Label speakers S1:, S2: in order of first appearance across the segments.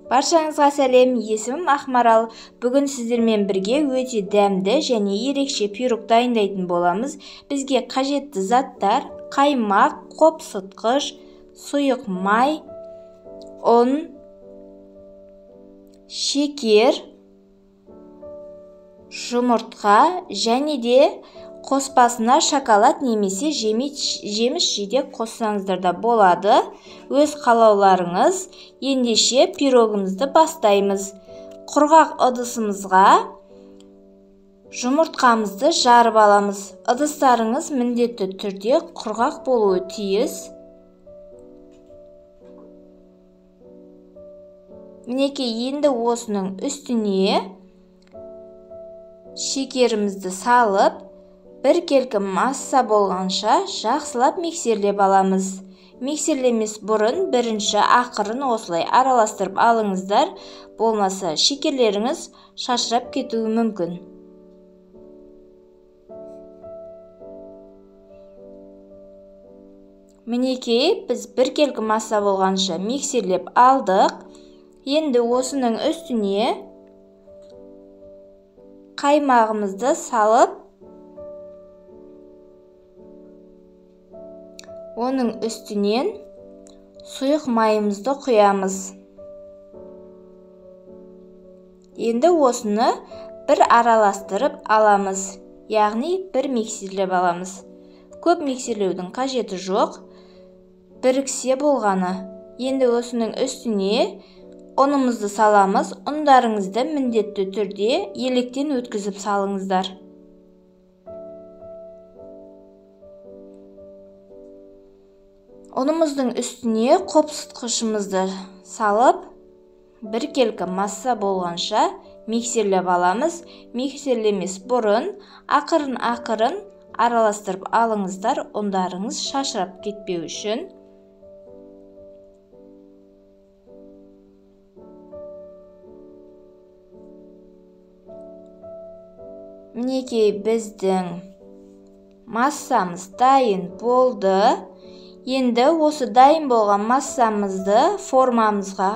S1: Баршаңызға сәлем, есімім Ақмарал. Бүгін сіздермен бірге өте дәмді және ерекше пирог дайындайтын боламыз. Бізге қажетті заттар: қаймақ, қопсытқыш, сұйық май, ұн, шекер, жұмыртқа және де қоспасына шоколад немесе жеміс жидек қоссаңыздар да болады. Өз қалауларыңыз. Ендеше пирогымызды бастаймыз. Құрғақ ыдысымызға жұмыртқамызды жарып аламыз. Ыдыстарыңыз міндетті түрде құрғақ болуы тиіс. Мінекей, енді осының үстіне шекерімізді салып, біркелкі масса болғанша жақсылап миксерлеп аламыз. Миксерлемес бұрын бірінші ақырын осылай араластырып алыңыздар, болмаса шекерлеріңіз шашырап кетуі мүмкін. Мінекей, біз біркелкі масса болғанша миксерлеп алдық. Енді осының үстіне қаймағымызды салып, оның үстінен сұйық майымызды құямыз. Енді осыны бір араластырып аламыз, яғни бір миксерлеп аламыз. Көп миксерлеудің қажеті жоқ, біріксе болғаны. Енді осының үстіне ұнымызды саламыз. Ұндарыңызды міндетті түрде електен өткізіп салыңыздар. Ұнымыздың үстіне қопсытқышымызды салып, біркелкі масса болғанша миксерлеп аламыз. Миксерлемес бұрын ақырын араластырып алыңыздар, ұндарыңыз шашырап кетпеу үшін. Мінекей, біздің массамыз дайын болды. Енді осы дайын болған массамызды формамызға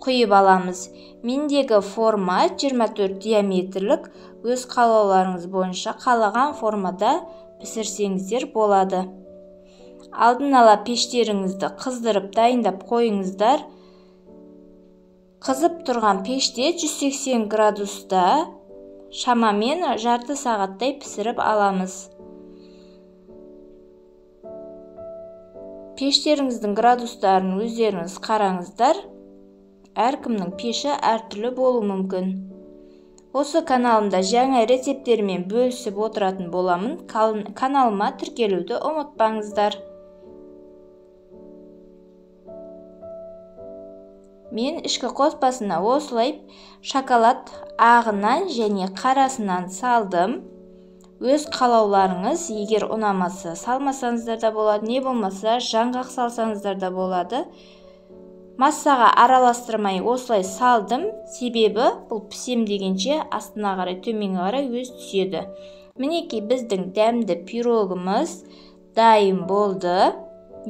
S1: құйып аламыз. Мендегі форма 24 диаметрлік. Өз қалауларыңыз бойынша қалаған формада пісірсеңіздер болады. Алдын ала пештеріңізді қыздырып дайындап қойыңыздар. Қызып тұрған пеште 180 градуста шамамен жарты сағаттай пісіріп аламыз. Пештеріңіздің градустарын өздеріңіз қараңыздар. Әркімнің пеші әртүрлі болуы мүмкін. Осы каналымда жаңа рецептермен бөлісіп отыратын боламын. Каналыма тіркелуді ұмытпаңыздар. Мен ішкі қоспасына осылай шоколад ағынан және қарасынан салдым. Өз қалауларыңыз, егер ұнамаса салмасаңыздар да болады, не болмаса жаңғақ салсаңыздар да болады. Массаға араластырмай осылай салдым, себебі бұл пісем дегенше астына қарай, төменге қарай өз түседі. Мінекей, біздің дәмді пирогымыз дайын болды.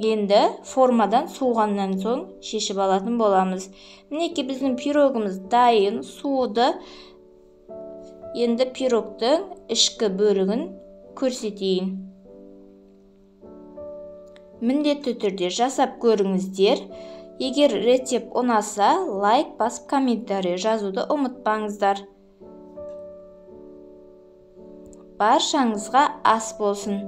S1: Енді формадан суығаннан соң шешіп алатын боламыз. Мінекей, біздің пирогымыз дайын, суыды. Енді пирогтың ішкі бөлігін көрсетейін. Міндетті түрде жасап көріңіздер. Егер рецепт ұнаса, лайк басып комментарий жазуды ұмытпаңыздар. Баршаңызға ас болсын.